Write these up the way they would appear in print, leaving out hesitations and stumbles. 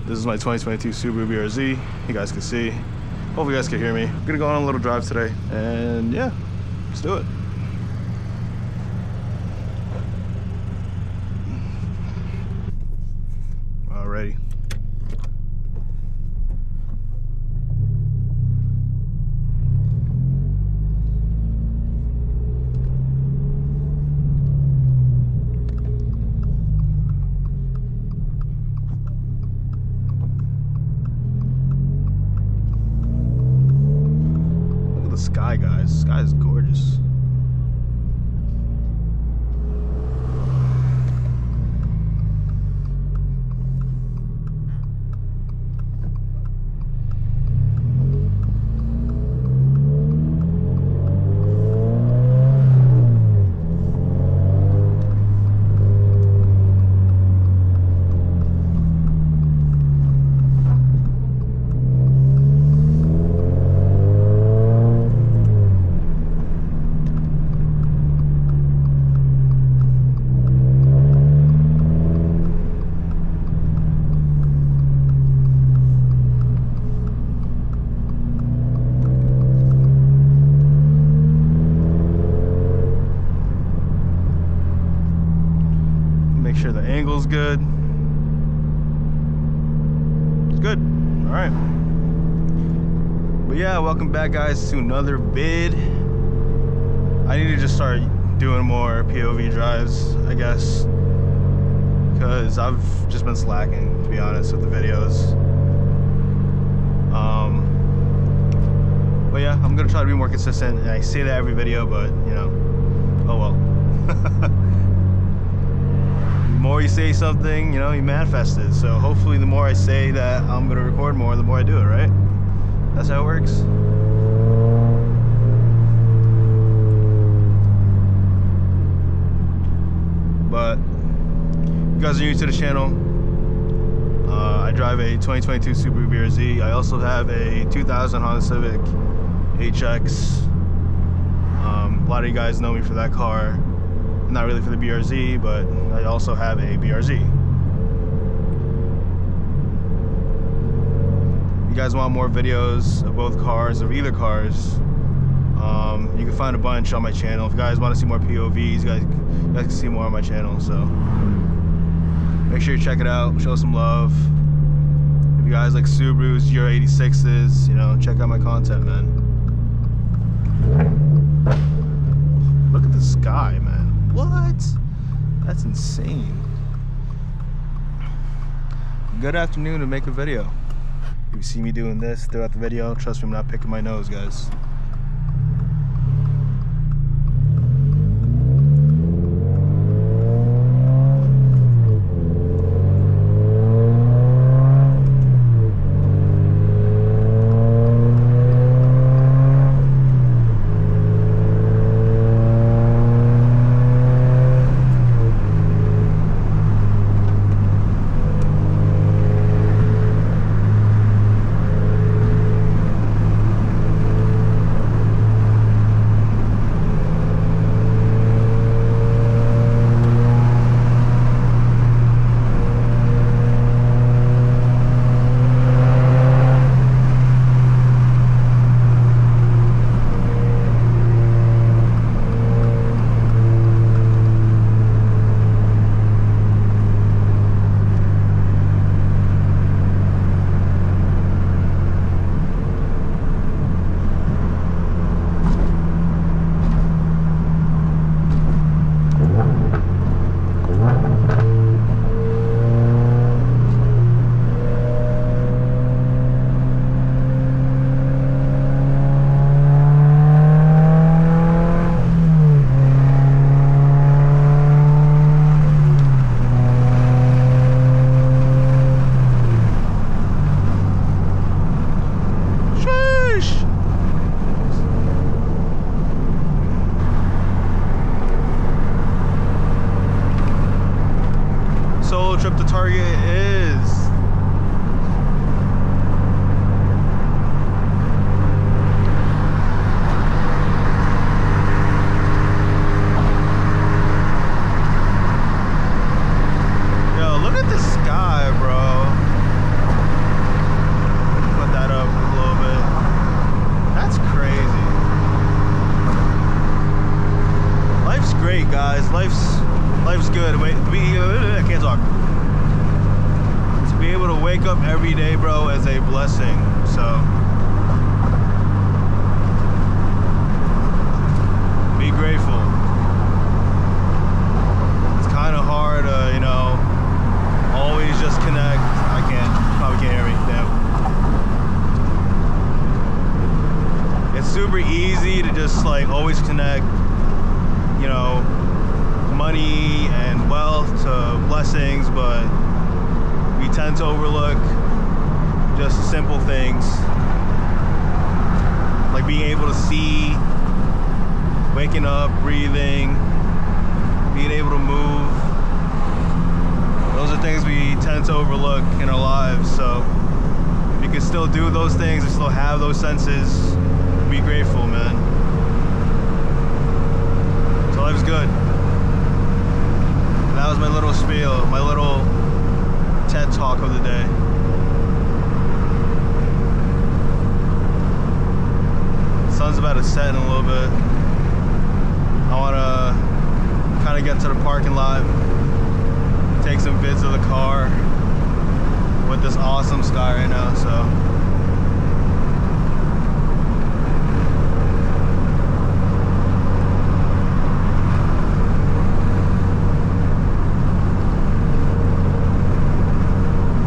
This is my 2022 Subaru BRZ. You guys can see. Hopefully you guys can hear me. I'm gonna go on a little drive today, and yeah, let's do it. Alrighty. The sky, guys. The sky is gorgeous. Make sure the angle's good. It's good. All right. But yeah, welcome back, guys, to another vid. I need to just start doing more POV drives, I guess, because I've just been slacking, to be honest, with the videos. But yeah, I'm gonna try to be more consistent, and I say that every video, but you know, oh well. The more you say something, you know, you manifest it. So hopefully the more I say that I'm gonna record more, the more I do it, right? That's how it works. But if you guys are new to the channel, I drive a 2022 Subaru BRZ. I also have a 2000 Honda Civic HX. A lot of you guys know me for that car. Not really for the BRZ, but I also have a BRZ. If you guys want more videos of both cars, of either cars, you can find a bunch on my channel. If you guys want to see more POVs, you guys can see more on my channel. So make sure you check it out, show some love. If you guys like Subarus, Euro 86s, you know, check out my content, man. Look at the sky, man. What? That's insane. Good afternoon to make a video. If you see me doing this throughout the video, trust me, I'm not picking my nose, guys. wake up every day, bro, as a blessing. So be grateful. It's kind of hard, you know, always just connect. Probably can't hear me. Damn. It's super easy to just like always connect, you know, money and wealth to blessings, but we tend to overlook just simple things like being able to see, waking up, breathing, being able to move. Those are things we tend to overlook in our lives. So if you can still do those things and still have those senses, be grateful, man. So life's good. And that was my little spiel, my little TED talk of the day. The sun's about to set in a little bit. I want to kind of get to the parking lot, take some vids of the car with this awesome sky right now. So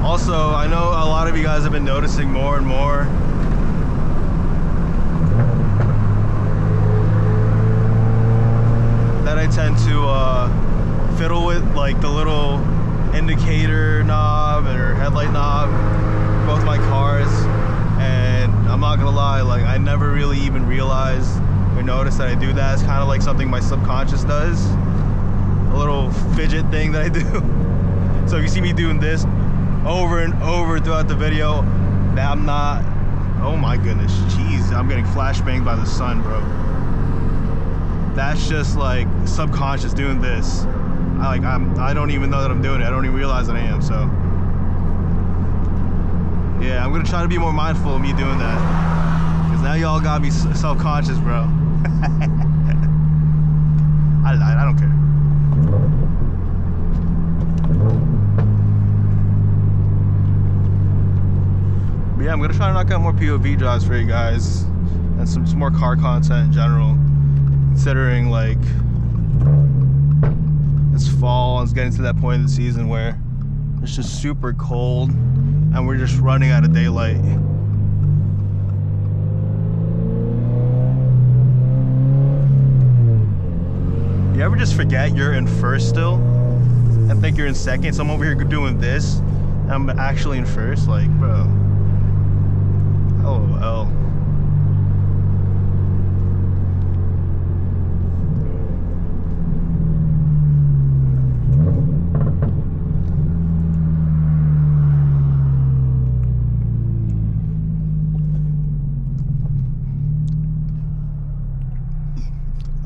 also, I know a lot of you guys have been noticing more and more that I tend to fiddle with like the little indicator knob or headlight knob for both my cars, and I'm not gonna lie, like I never really even realized or noticed that I do that. It's kind of like something my subconscious does, a little fidget thing that I do. So if you see me doing this over and over throughout the video, that I'm not, oh my goodness, jeez, I'm getting flashbanged by the sun, bro. That's just like subconscious doing this. I don't even know that I'm doing it. I don't even realize that I am. So yeah, I'm gonna try to be more mindful of me doing that, because now y'all gotta be self-conscious, bro. I don't care. But yeah, I'm gonna try to knock out more POV drives for you guys and some more car content in general, considering like it's fall and it's getting to that point of the season where it's just super cold and we're just running out of daylight. You ever just forget you're in first still and think you're in second? So I'm over here doing this and I'm actually in first, like, bro. LOL.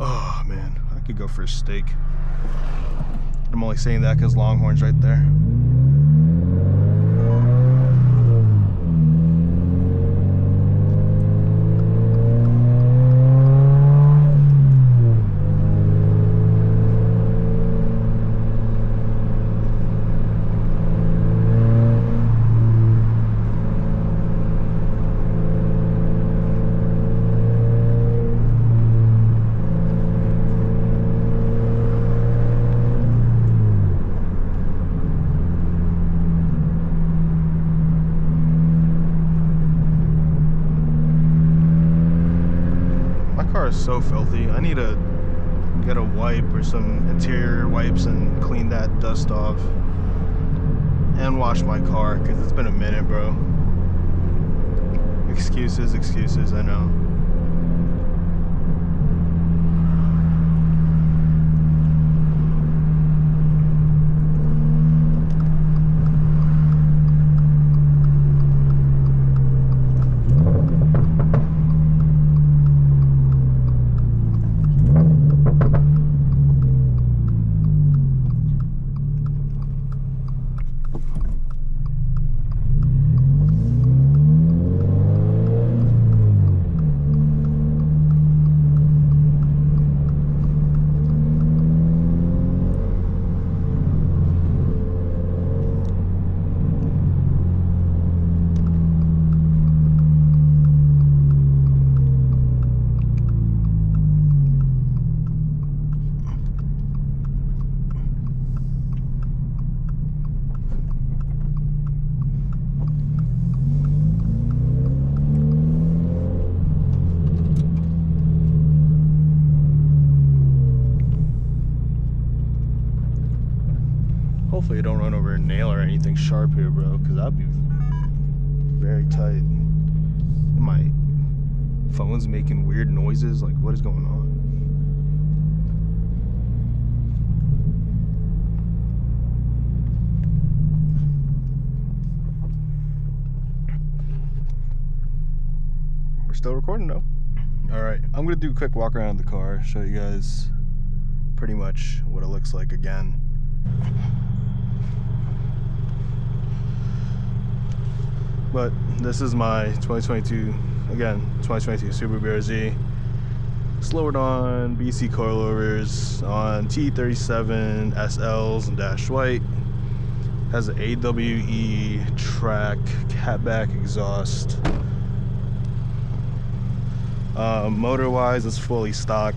Oh man, I could go for a steak. I'm only saying that because Longhorn's right there. So filthy. I need to get a wipe or some interior wipes and clean that dust off and wash my car, because it's been a minute, bro. Excuses, I know. Hopefully I don't run over a nail or anything sharp here, bro, because that'd be very tight. My phone's making weird noises. Like, what is going on? We're still recording though. All right, I'm gonna do a quick walk around the car, show you guys pretty much what it looks like again. But this is my 2022 Subaru BRZ. It's lowered on BC coilovers, on T37 SLs and dash white. Has an AWE track catback exhaust. Motor wise, it's fully stock.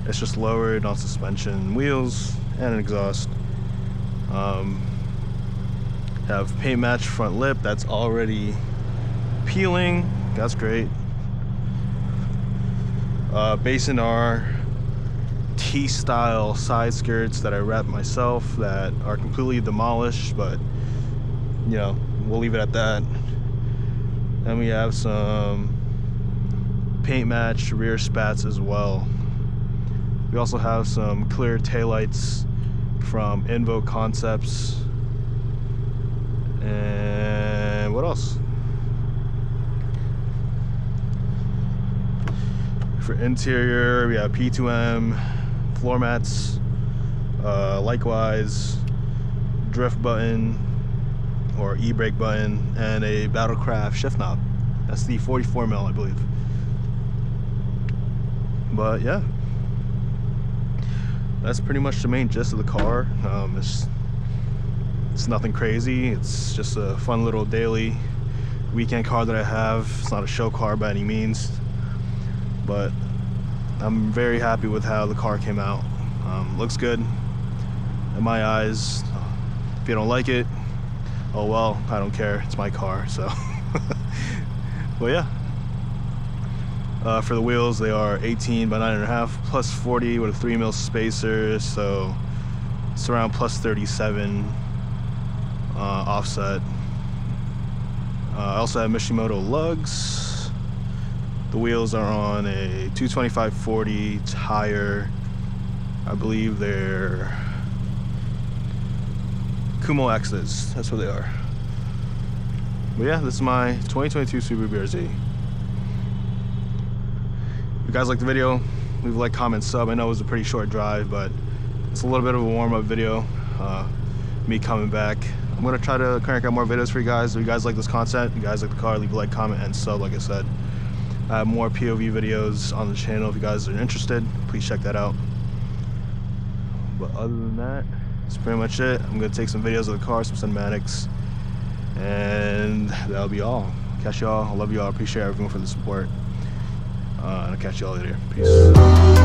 It's just lowered on suspension, wheels, and an exhaust. Have paint match front lip that's already peeling. That's great. Basin R T-style side skirts that I wrapped myself that are completely demolished, but you know, we'll leave it at that. And we have some paint match rear spats as well. We also have some clear taillights from Invo Concepts. And what else? For interior, we have P2M floor mats, likewise drift button or e-brake button, and a Battlecraft shift knob. That's the 44mm, I believe. But yeah, that's pretty much the main gist of the car. It's nothing crazy. It's just a fun little daily weekend car that I have. It's not a show car by any means, but I'm very happy with how the car came out. Looks good in my eyes. If you don't like it, oh well, I don't care. It's my car, so. But yeah. For the wheels, they are 18 by 9.5 plus 40 with a 3mm spacer, so it's around plus 37 offset. I also have Mishimoto lugs. The wheels are on a 225/40 tire. I believe they're Kumo X's. That's what they are. But yeah, this is my 2022 Subaru BRZ. If you guys like the video, leave a like, comment, sub. I know it was a pretty short drive, but it's a little bit of a warm-up video. Me coming back. I'm gonna try to crank out more videos for you guys. If you guys like this content, if you guys like the car, leave a like, comment, and sub. Like I said, I have more POV videos on the channel. If you guys are interested, please check that out. But other than that, that's pretty much it. I'm gonna take some videos of the car, some cinematics, and that'll be all. Catch y'all. I love y'all. Appreciate everyone for the support. And I'll catch y'all later. Peace.